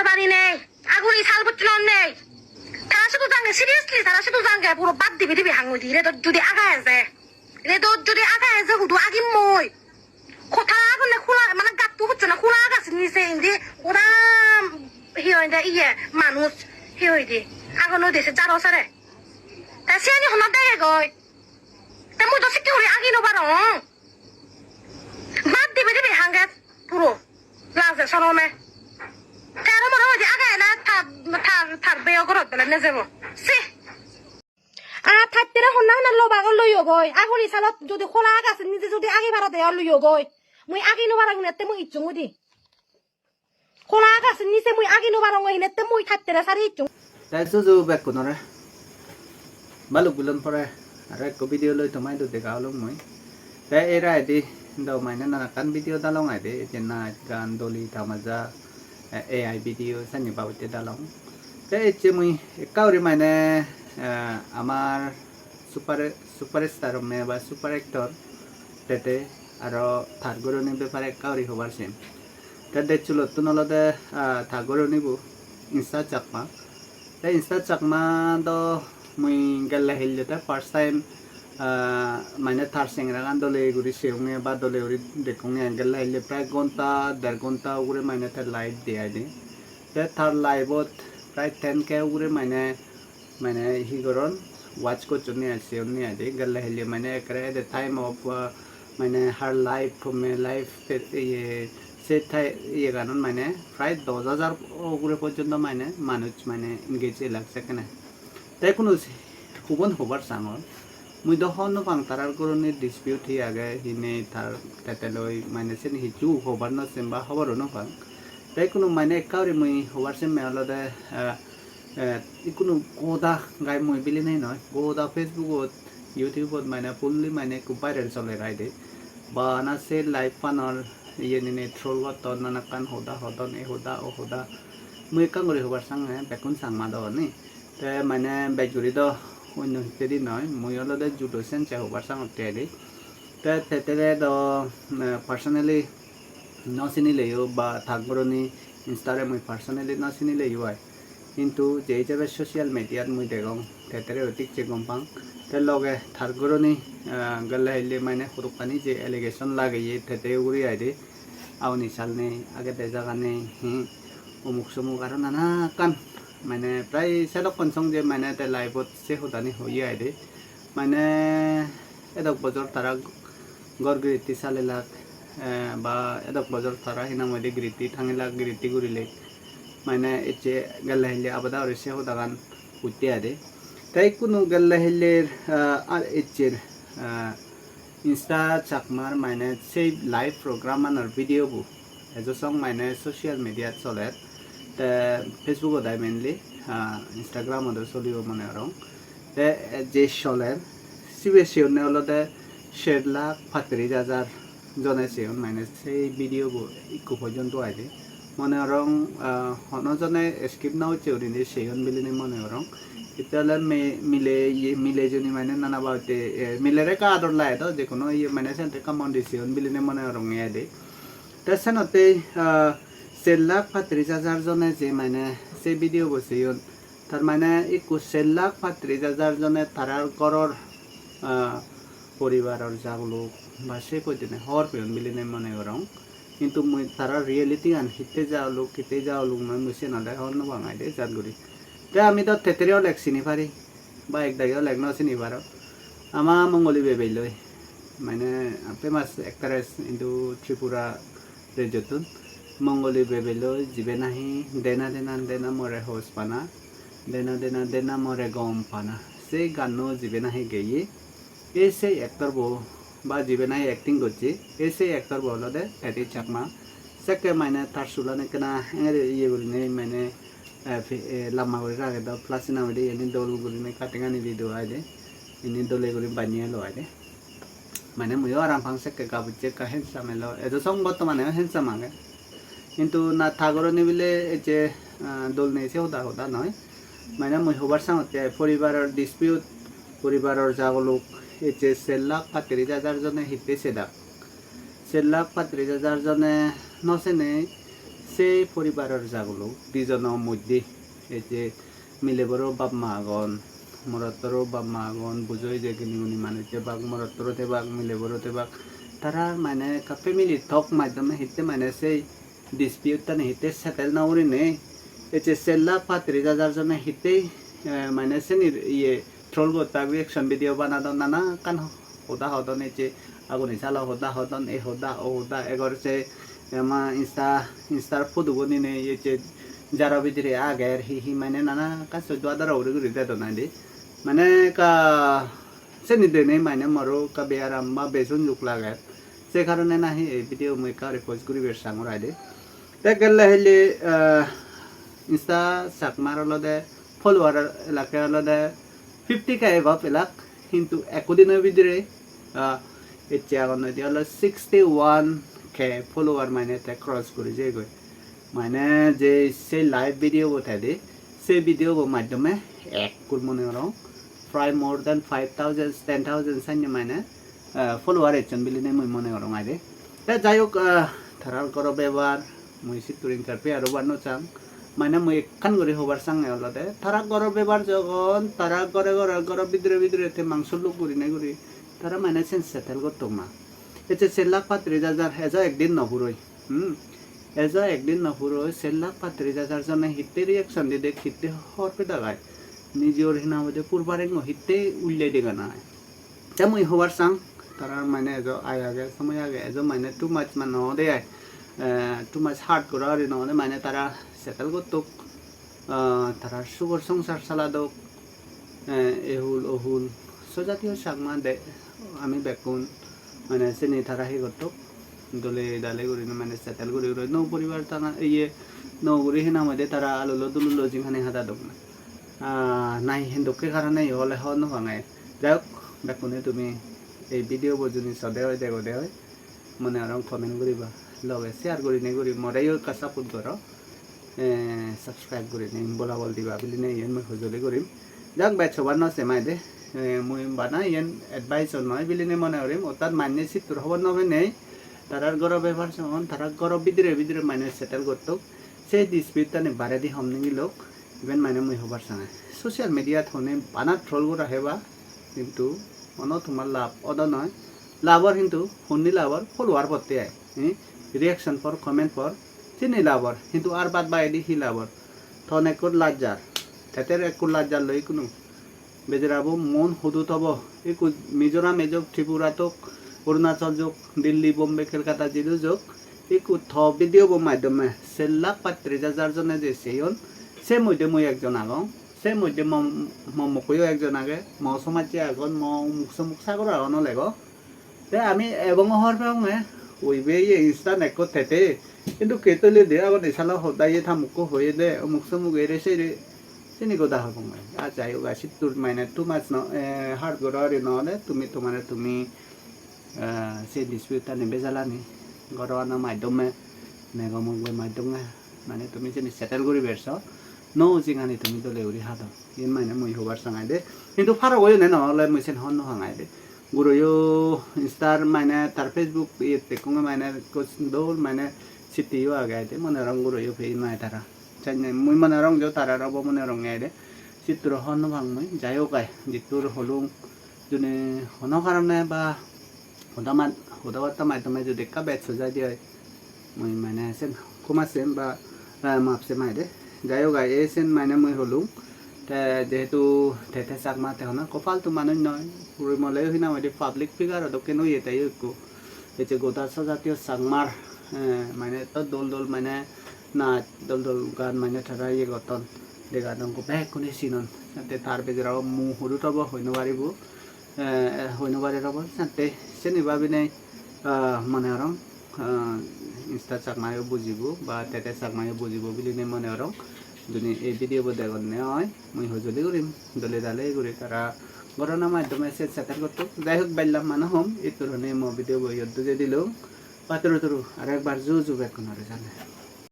বাড়ি নেই, আগুনি শাল পত্র নেই। তারা শুধু জাঙ্গে সিরিয়াসলি, তারা শুধু জাঙ্গে পুরো বাদ দিবি দিবি হাঙ্গুই দি রে তোর যদি আগায় আছে, রে তোর যদি আগায় আছে হুদু আগিম মই কোথা আগুনে খোলা মানে গাত্তু হচ্ছে না, খোলা গাছের নিচে ইন্দি ওরা হি হয় ইয়ে মানুষ হি হই দি আগুন দেশে যার সারে তা সে নি হনা দেয় গয় তা মুই তো শিখতে হই আগি নবার বাদ দিবি দিবি হাঙ্গে পুরো লাজে সরমে তেরো মনে হয় আগায় না থার বেয় করত বেলা নে যাব সে আর থাকতে হন্না হন্না লো বাগল লইও গই আগুনি সালত যদি খোলা গাছের নিচে যদি আগে ভাড়া দেয় লইও গই মুই আগে নো বারাং নেতে মুই ইচ্ছু মুদি খোলা গাছের নিচে মুই আগে নো বারাং নেতে মুই থাকতে রে সারি ইচ্ছু তাই সুজু ব্যাক কোনরে বালু বুলন পরে আর এক ভিডিও লই তোমাই তো দেখা হলো মই তাই এরা আইদি দাও মাইনে না কান ভিডিও দালং আইদি যে নাচ গান দলি তামাজা AI ভিডিও সানি বাউতে দালং তাই যে মুই কাউরি মাইনে আমার সুপারস্টার মে বা সুপার অ্যাক্টর তেতে আর থারগরনি ব্যাপারে কাউরি হবার সেম তাতে চুলো তো নলদে থারগরনিবু ইনস্টা চাকমা তাই ইনস্টা চাকমা তো মুই গেলে হিলতে ফার্স্ট টাইম মানে থার সেংরা গান দলে গুড়ি সেউঙে বা দলে গুড়ি দেখুঙে গেলে হিলে প্রায় ঘন্টা 1.5 ঘন্টা উগরে মানে তার লাইভ দিয়ে দি তে থার লাইভত প্রায় 10K উগরে মানে মানে হি গরন ওয়াচ করছনি আছে উনি আদি গেলে হিলে মানে একরে এট দ্য টাইম অফ মানে হার লাইফ মে লাইফ ইয়ে সে ইয়ে গান মানে প্রায় 10,000 উগরে পর্যন্ত মানে মানুষ মানে এনগেজ লাগছে কেন তাই কোনো হুবন হবার সাঙর মুই দহন পাং তারার করণে ডিসপিউট হি আগে হিনে তার তেতেলই মানে সেন হিচু হবার না সেম্বা হবারও ন পাং তাই কোনো মানে কাউরি মুই হবার সেম মেলদে কোনো গোদা গাই মুই বিলি নাই নয় গোদা ফেসবুকত ইউটিউবত মানে ফুললি মানে খুব ভাইরাল চলে রাইদে বা না সে লাইভ পানর ইয়ে নিনে ট্রোল গতন নানা কান হদা হদন এ হদা ও হদা মুই কাঙ্গরি হবার সাঙে বেকুন সাংমা দনি তে মানে বেজুরি দ অন্য হিতেদি নয় মুই অলদে জুটো সেন্সে হবার সাঙতে আদি তে তেতেলে দ পার্সোনালি ন চিনিলেও বা থাকবরনি ইনস্টারে মুই পার্সোনালি ন চিনিলেও হয় কিন্তু যে হিসাবে সোশ্যাল মিডিয়াত মুই দেখং তেতেরে অধিক যে গম পাং তে লগে থাকবরনি গেলে হইলে মানে সরুকানি যে এলিগেশন লাগে তেতে উড়ি আইদি আউনি সালনে আগে দে জাগানে হি অমুক সমুক আর নানা কান মানে প্রায় সেলক কনসং যে মানে তে লাইভত সে হদানি হইয়ে আইদে মানে এদক বজর তারা গড় গিরিতি সালেলাক বা এদক বজর তারা হিনা মধ্যে গিরিতি থাঙিলাক গিরিতি গুরিলে মানে এচে গেলে হিলে আবাদা আর সে হদাগান উঠতে আদে তাই কোনো গেলে হিলের আর এচের ইনস্টা চাকমার মানে সেই লাইভ প্রোগ্রাম আর ভিডিও বু এজসং মানে সোশ্যাল মিডিয়াত চলে ফেসবুকত আই মেনলি ইনস্টাগ্রামত চলিব মানে আর যে চলে সিবে সিউনে হলতে 7,35,000 জনে সিউন মানে সেই ভিডিও ইকু পর্যন্ত আইদে মনে রং হনজনে স্ক্রিপ্ট নাও চেউরিনি সিউন বিলিনি মনে রং ইতালে মিলে মিলে জনি মানে নানা বাউতে মিলেরে কা আদর লাই তো যে কোনো ইয়ে মানে সেন্টে কামন্ডি সিউন বিলিনি মনে রং আইদে তাছাড়াতে 7,35,000 জনে যে মানে সেই ভিডিও বসিউন তার মানে 7,35,000 জনে তারার গড়র পরিবারের যাগুলো বা সে পর্যন্ত হর পেন বিলিনে মনে করং কিন্তু মুই তারা রিয়েলিটি আন হিতে যাওয়া কিতে যাওয়া লোক নয় মুসে না দেয় হর বাঙাই দে জাতগুড়ি তা আমি তো তেতেরেও লেখ চিনি পারি বা এক দাগেও লেখ ন চিনি পারো আমার মঙ্গলী বেবেলই মানে ফেমাস অ্যাক্ট্রেস ইন্টু ত্রিপুরা রেজতুন মঙ্গলী বেবেলই জিবে নাহি দেনা দেনা দেনা মরে হোস পানা দেনা দেনা দেনা মরে গম পানা সেই গানও জিবে নাহি গেয়ে এই সেই অ্যাক্টর বউ বা জিবে নাহি অ্যাক্টিং করছে এই সেই অ্যাক্টর বউ হলদে এটি চাকমা সেকে মানে তার সুলানে কেনা ইয়ে বলি নেই মানে লাম্মা করে রাখে দাও প্লাসিনা হইলে এনে দল গুলি নেই কাটিং আনি দিয়ে দেওয়া দে এনে দলে গুলি বানিয়ে লওয়া দে মানে মুইও আরাম ফাং সেকে গাবুচ্ছে কা হেনসাম এলো এত সং বর্তমানে হেনসাম আগে কিন্তু না থাগরনি বিলে যে দল নিয়েছে হোদা হোদা নয় মানে মুই হবার সাথে পরিবারের ডিসপিউট পরিবারের যাগুলো এই যে 7,35,000 জনে হিতে সেদা 7,35,000 জনে নচেনে সেই পরিবারের যাগুলো দুজনের মধ্যে এই যে মিলে বড় বাপ মা আগন মরতরও বাপ মা আগন বুঝোই যে কিনি উনি মানে তেবাক মরতরও তেবাক মিলে বড় তেবাক তারা মানে ফ্যামিলি টক মাধ্যমে হিতে মানে সেই ডিসপিউট তানে হিতে সেটেল না উড়ি নেই এই যে 1,35,000 জনে হিতেই মানে সেনির ইয়ে ট্রোল করতে রিয়েকশন ভিডিও বানাদন নানা কান হোদা হদন এই যে আগুনি চালা হোদা হদন এই হোদা ও হোদা এগর যে মা ইনস্টার ফটোবনি নে এই যে যারা ভিতরে আগের হি মানে নানা কাছে দ্বারা উড়ে ঘুরে দেয় না দি মানে কা সেনি দেনে মানে মরো কা বেয়ারাম বা বেজন জুক লাগে সে কারণে না এই ভিডিও মই কা রিপোর্ট করি বের সাংরাই দে তাকেলে হলে ইনস্টা সাকমার লদে ফলোয়ার এলাকার লদে 50K এভাব এলাক কিন্তু একদিনের ভিতরে এতিয়া নদী হলো 61K ফলোয়ার মানে তে ক্রস করে যে গই মানে যে সেই লাইভ ভিডিও বতাই দে সেই ভিডিও মাধ্যমে এক কুল মনে হলো প্রায় মোর দেন 5,000 10,000 সাইন মানে ফলোয়ার একজন বিলি নেই মই মনে হলো আইদে তা যাই হোক থারার করো ব্যবহার মই সিতুরিং কারপে আরো বানো চাং মানে মই একখান করে হবার চাং অলতে তারা করো ব্যবহার যখন তারা করে ভিতরে তে মাংস লোক করি নাই করি তারা মানে সেন সেটেল করতো মা এতে 1,35,000 এজা একদিন নহুরই এজা একদিন নহুরই 1,35,000 জনে হিতে রিয়েকশন দি দেখ হিতে হর পে দাগায় নিজের হিনা মধ্যে পূর্বারে হিতে উল্লাই দেগা না তা মই হবার চাং তারা মানে এজো আয় আগে সময় আগে এজো মানে টু মাছ মানে দে টু মাছ হার্ড করা আর নহলে মানে তারা সেটেল করতো তারা সুগর সংসার চালাদোক এহুল অহুল সজাতীয় সাগমা দে আমি বেকুন মানে চেনি তারা হে করতো দলে ডালে করি মানে সেটেল করি নৌ পরিবার তারা ইয়ে নৌগুড়ি হেনা মধ্যে তারা আলুলো দুলুলো যেখানে হাতা দোক না নাই হিন্দুকে কারণে হলে হন ভাঙায় যাই হোক বেকুনে তুমি এই ভিডিও বজুনি সদে হয় দেখো দে হয় মনে আর কমেন্ট করিবা লগে শেয়ার করি নে করি মরাইও কা সাপোর্ট করো সাবস্ক্রাইব করি নে বলা বল দিবা বলি নে ইয়েন মই হজলে করিম যাক বাই সবার ন সেমাই দে মই বানা ইয়েন এডভাইস নয় বলি নে মনে করিম অর্থাৎ মান্য চিত্র খবর নবে নেই তারার গর ব্যবহার যখন তারা গর ভিতরে মানে সেটেল করতো সেই ডিসপিউট তানে বারে দি হমনি লোক ইভেন মানে মই হবার চাঙে সোশ্যাল মিডিয়াত হনে বানা ট্রোল করা হেবা কিন্তু অন তোমার লাভ অদ নয় লাভর কিন্তু শুনি লাভর ফলোয়ার পড়তে আয় রিয়াকশন পর কমেন্ট পর চিনি লাভর কিন্তু আর বাদ বাইদি হি লাভর থন একর লাজ্জার তেতের একর লাজ্জার লই কোনো বেজরাবো মন হুদু তব একু মিজোরাম এযোগ ত্রিপুরা তোক অরুণাচল যোগ দিল্লি বোম্বে কলকাতা জিরু যোগ একু থ ভিডিও মাধ্যমে 1,35,000 জনে যে সেইন সে মধ্যে মই একজন আগং সে মধ্যে মকইও একজন আগে ম সমাজে আগন মুখ সাগর আগন লেগ তে আমি এবং হর পেয়ে ওইবে ইনস্টা নেকো থেতে কিন্তু কেতলি দে আগন এসালা হদাইয়ে থামুকো হয়ে দে মুখ এরে সেই চিনি কথা হব মই আর যাই হোক আসি তোর মানে টু মাছ ন হার্ড গড়ে নহলে তুমি সেই ডিসপিউটটা নেবে জ্বালানি গড়ানো মাধ্যমে মেঘমুগের মাধ্যমে মানে তুমি যদি সেটেল করে বেরছ ন জিঙানি তুমি দলে উড়ি হাত ইন মানে মই হবার চাঙাই দে কিন্তু ফারাক হয়ে নহলে মই সেন হন হাঙাই দে গুরুয়ো ইনস্টার মানে তার ফেসবুক ইয়ে কোঙে মানে দৌল মানে সিটিও আগাই দে মনে রং গুরুয়ো ফেই নাই তারা চাইনে মই মনে রং যাও তারা রব মনে রং দে চিত্র হন ভাঙ মই যাই হোক যিটোর হলুং যোনে হন কারণে বা হুদাবার্তা মাধ্যমে যদি কা বেচ যাই দিয়ে মই মানে সেন কমাছেন বা মাপছে মাই দে যাই হোক এই সেন মানে মই হলুং যেহেতু থেথে চাকমা তেহনা কপালটো মানুষ নয় পুরুমলেও হিনা মধ্যে পাবলিক ফিগার ওকে নই এটাই একটু এই যে গোদাস জাতীয় চাকমার মানে তো দোল মানে নাচ দোল গান মানে তারা ইয়ে গতন দেখা দংকো বেগ কোনে চিনন যাতে তার বেজরাও মু সরু তব হইনো পারিব হইনো পারি রব যাতে চেনিবা বিনে মানে রং ইনস্টা চাকমায়ও বুঝিব বা তেতে চাকমায়ও বুঝিব বুলি নে মনে রং যদি এই ভিডিও দেখনে হয় মই হজলি করিম দলে দালে করে তারা গণনা মাধ্যমে সেটেল করতো যাই হোক বাইলাম মানুষ হম এই ধরনের ভিডিও বই যে দিল পাতরু আর একবার জু বেক জানে